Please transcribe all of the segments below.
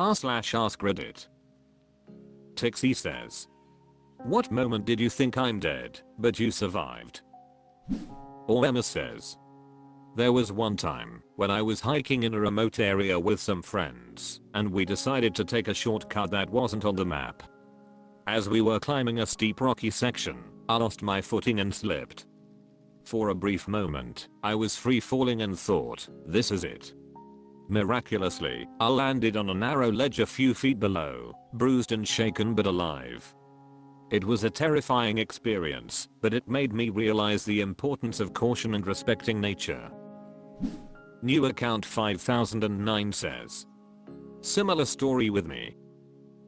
r/AskReddit. Tixie says, what moment did you think I'm dead, but you survived? Or Emma says, there was one time when I was hiking in a remote area with some friends, and we decided to take a shortcut that wasn't on the map. As we were climbing a steep rocky section, I lost my footing and slipped. For a brief moment, I was free falling and thought, this is it. Miraculously, I landed on a narrow ledge a few feet below, bruised and shaken but alive. It was a terrifying experience, but it made me realize the importance of caution and respecting nature. New account 5009 says, similar story with me.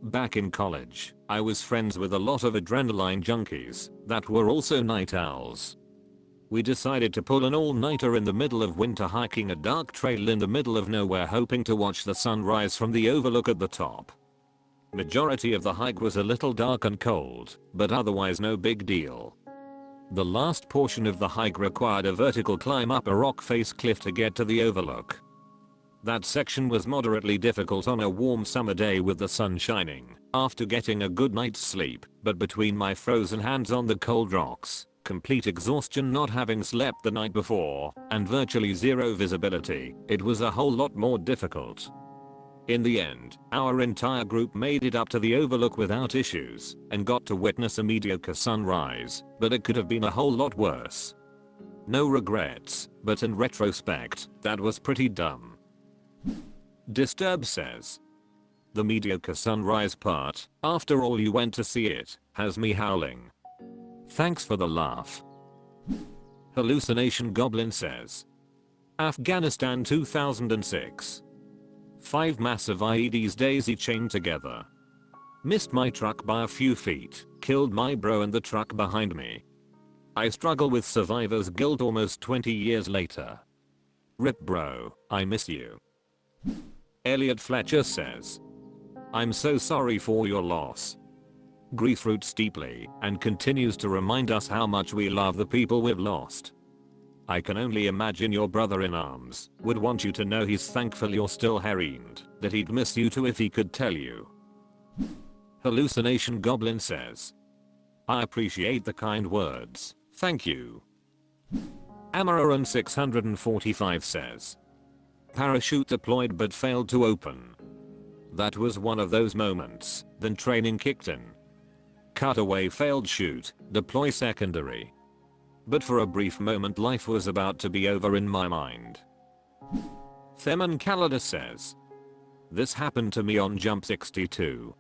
Back in college, I was friends with a lot of adrenaline junkies that were also night owls. We decided to pull an all-nighter in the middle of winter hiking a dark trail in the middle of nowhere hoping to watch the sun rise from the overlook at the top. Majority of the hike was a little dark and cold, but otherwise no big deal. The last portion of the hike required a vertical climb up a rock face cliff to get to the overlook. That section was moderately difficult on a warm summer day with the sun shining, after getting a good night's sleep, but between my frozen hands on the cold rocks, complete exhaustion not having slept the night before, and virtually zero visibility, it was a whole lot more difficult. In the end, our entire group made it up to the overlook without issues, and got to witness a mediocre sunrise, but it could have been a whole lot worse. No regrets, but in retrospect, that was pretty dumb. Disturb says, the mediocre sunrise part, after all you went to see it, has me howling. Thanks for the laugh. Hallucination Goblin says, Afghanistan 2006. 5 massive IEDs daisy chained together. Missed my truck by a few feet, killed my bro and the truck behind me. I struggle with survivor's guilt almost 20 years later. Rip bro, I miss you. Elliot Fletcher says, I'm so sorry for your loss. Grief roots deeply and continues to remind us how much we love the people we've lost. I can only imagine your brother in arms would want you to know he's thankful you're still harried, that he'd miss you too if he could tell you. Hallucination Goblin says, I appreciate the kind words, thank you. Amaran 645 says, parachute deployed but failed to open. That was one of those moments, then training kicked in. Cutaway failed shoot, deploy secondary. But for a brief moment life was about to be over in my mind. Theman Calada says, this happened to me on jump 62.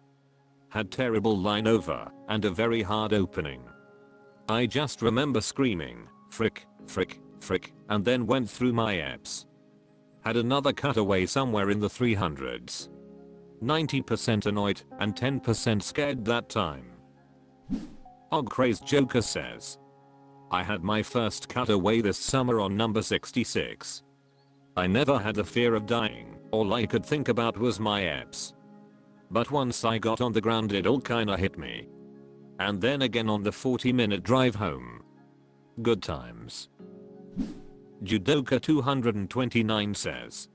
Had terrible line over and a very hard opening. I just remember screaming, frick, frick, frick, and then went through my eps. Had another cutaway somewhere in the 300s. 90% annoyed and 10% scared that time. Og Crazed Joker says, I had my first cutaway this summer on number 66. I never had the fear of dying, all I could think about was my eps. But once I got on the ground it all kinda hit me. And then again on the 40-minute drive home. Good times. Judoka 229 says,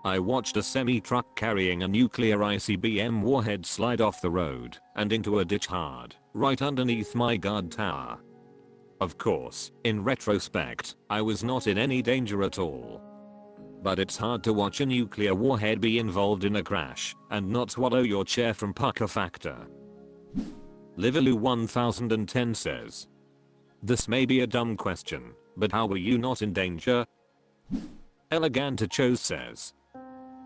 I watched a semi-truck carrying a nuclear ICBM warhead slide off the road and into a ditch hard, right underneath my guard tower. Of course, in retrospect, I was not in any danger at all. But it's hard to watch a nuclear warhead be involved in a crash and not swallow your chair from pucker factor. Livaloo 1010 says, this may be a dumb question, but how were you not in danger? Eleganta Chose says,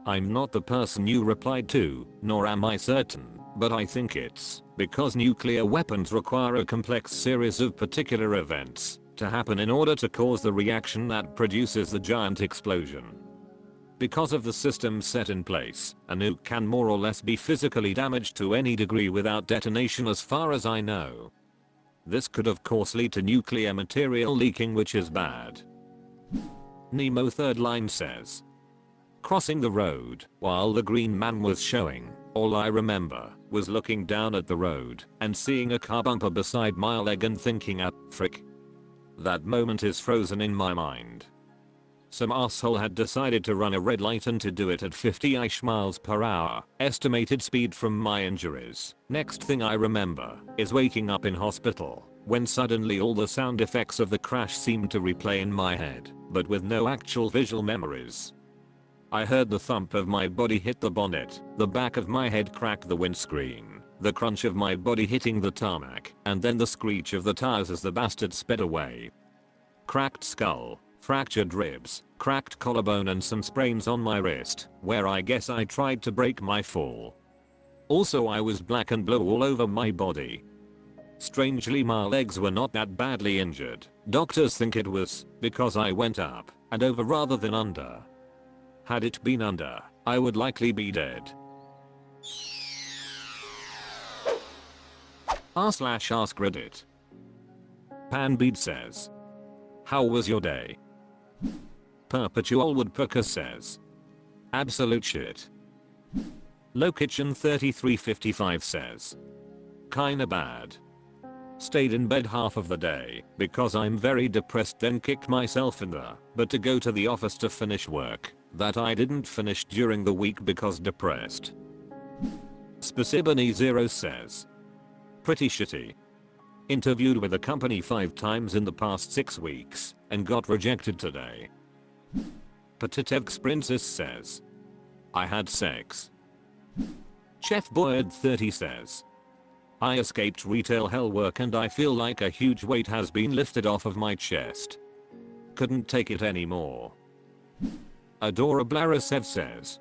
I'm not the person you replied to, nor am I certain, but I think it's because nuclear weapons require a complex series of particular events to happen in order to cause the reaction that produces the giant explosion. Because of the systems set in place, a nuke can more or less be physically damaged to any degree without detonation as far as I know. This could of course lead to nuclear material leaking, which is bad. Nemo third line says, crossing the road while the green man was showing, all I remember was looking down at the road and seeing a car bumper beside my leg and thinking frick. That moment is frozen in my mind. Some asshole had decided to run a red light and to do it at 50-ish miles per hour, estimated speed from my injuries. Next thing I remember is waking up in hospital when suddenly all the sound effects of the crash seemed to replay in my head, but with no actual visual memories. I heard the thump of my body hit the bonnet, the back of my head crack the windscreen, the crunch of my body hitting the tarmac, and then the screech of the tires as the bastard sped away. Cracked skull, fractured ribs, cracked collarbone and some sprains on my wrist, where I guess I tried to break my fall. Also I was black and blue all over my body. Strangely my legs were not that badly injured. Doctors think it was because I went up and over rather than under. Had it been under, I would likely be dead. r/AskReddit. Panbead says, how was your day? Perpetual Woodpecker says, absolute shit. LowKitchen3355 says, kinda bad. Stayed in bed half of the day because I'm very depressed, then kicked myself in the butt to go to the office to finish work that I didn't finish during the week because depressed. Specibony0 says, pretty shitty. Interviewed with a company 5 times in the past 6 weeks and got rejected today. Petitev's Princess says, I had sex. Chef Boyd 30 says, I escaped retail hell work and I feel like a huge weight has been lifted off of my chest. Couldn't take it anymore. Adora Blarasev says,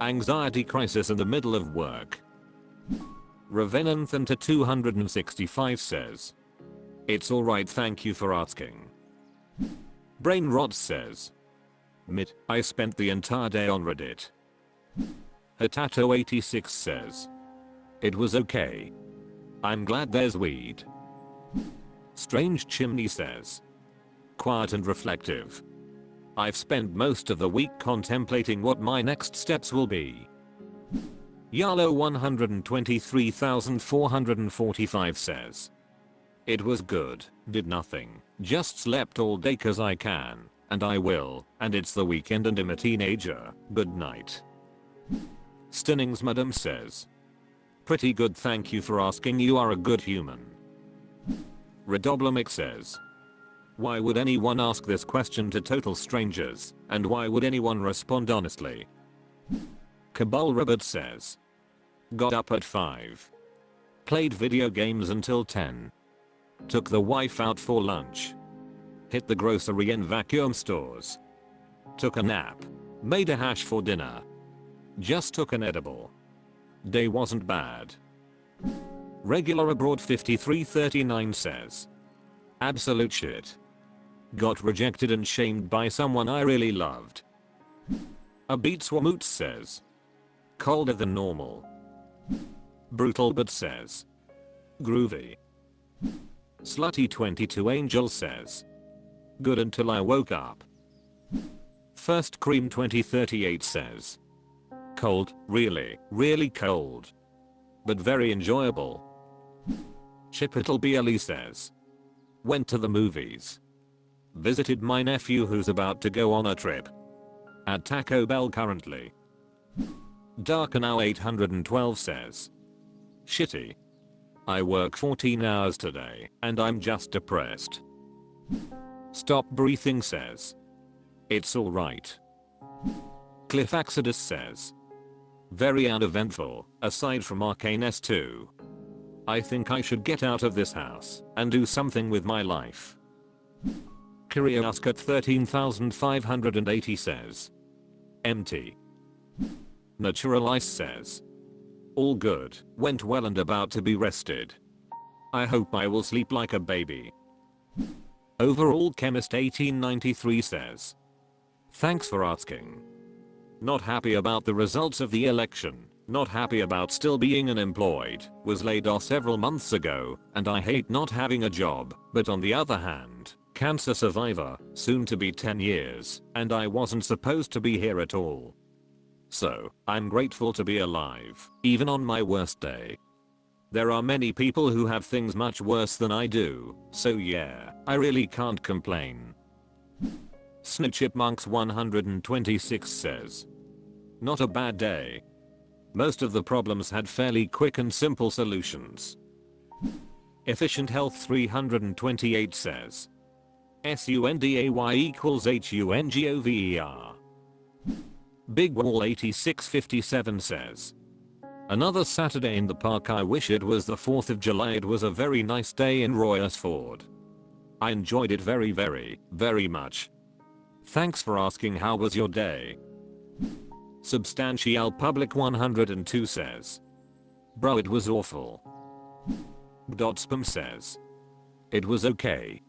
anxiety crisis in the middle of work. Revenanthan to 265 says, it's alright, thank you for asking. Brain Rot says, mid, I spent the entire day on Reddit. Hatato 86 says, it was okay. I'm glad there's weed. Strange Chimney says, quiet and reflective. I've spent most of the week contemplating what my next steps will be. Yalo 123,445 says, it was good, did nothing, just slept all day cause I can, and I will, and it's the weekend and I'm a teenager, good night. Stinnings Madam says, pretty good, thank you for asking, you are a good human. Redoblemic says, why would anyone ask this question to total strangers, and why would anyone respond honestly? Cabal Rabbit says, got up at 5. Played video games until 10. Took the wife out for lunch. Hit the grocery and vacuum stores. Took a nap. Made a hash for dinner. Just took an edible. Day wasn't bad. Regular Abroad 5339 says, absolute shit. Got rejected and shamed by someone I really loved. A Beatswamoot says, colder than normal. Brutal but says, groovy. Slutty 22 Angel says, good until I woke up. First Cream 2038 says, cold, really, really cold. But very enjoyable. Chipitle BLE says, went to the movies. Visited my nephew who's about to go on a trip. At Taco Bell currently. Darkanow 812 says, shitty. I work 14 hours today and I'm just depressed. Stop Breathing says, it's alright. Cliff Exodus says, very uneventful, aside from Arcane S2. I think I should get out of this house and do something with my life. Kyrioskat 13580 says, empty. Naturalize says, all good, went well and about to be rested. I hope I will sleep like a baby. Overall Chemist 1893 says, thanks for asking. Not happy about the results of the election, not happy about still being unemployed, was laid off several months ago, and I hate not having a job, but on the other hand, cancer survivor, soon to be 10 years, and I wasn't supposed to be here at all. So, I'm grateful to be alive, even on my worst day. There are many people who have things much worse than I do, so yeah, I really can't complain. Snowchipmunks 126 says. Not a bad day. Most of the problems had fairly quick and simple solutions. Efficient Health 328 says. SUNDAY equals HUNGOVER. Big Wall 8657 says. Another Saturday in the park. I wish it was the 4th of July. It was a very nice day in Royersford. I enjoyed it very much. Thanks for asking. How was your day? Substantial Public 102 says. Bro, it was awful. Spam says. It was okay.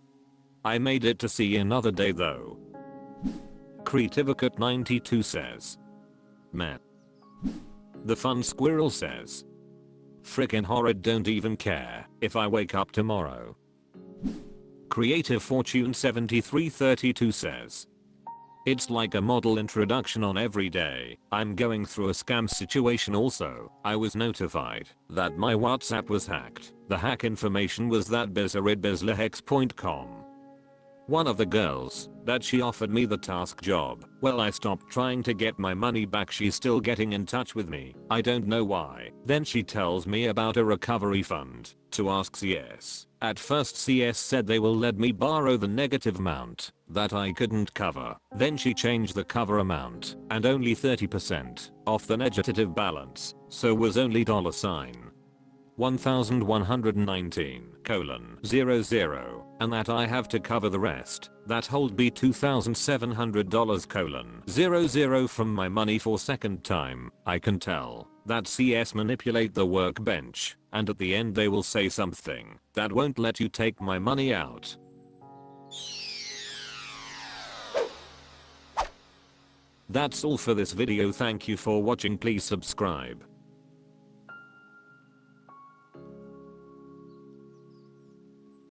I made it to see another day though. Creativicat 92 says. Meh. The Fun Squirrel says. Frickin' horrid, don't even care if I wake up tomorrow. Creative Fortune 7332 says. It's like a model introduction on every day. I'm going through a scam situation also. I was notified that my WhatsApp was hacked. The hack information was that bizarridbizlahex.com. One of the girls that she offered me the task job. Well, I stopped trying to get my money back. She's still getting in touch with me. I don't know why. Then she tells me about a recovery fund to ask CS. At first CS said they will let me borrow the negative amount that I couldn't cover. Then she changed the cover amount and only 30% off the negative balance. So was only $1119:00 and that I have to cover the rest. That hold be $2,700:00 from my money for second time. I can tell that CS manipulate the workbench and at the end they will say something that won't let you take my money out. That's all for this video. Thank you for watching. Please subscribe.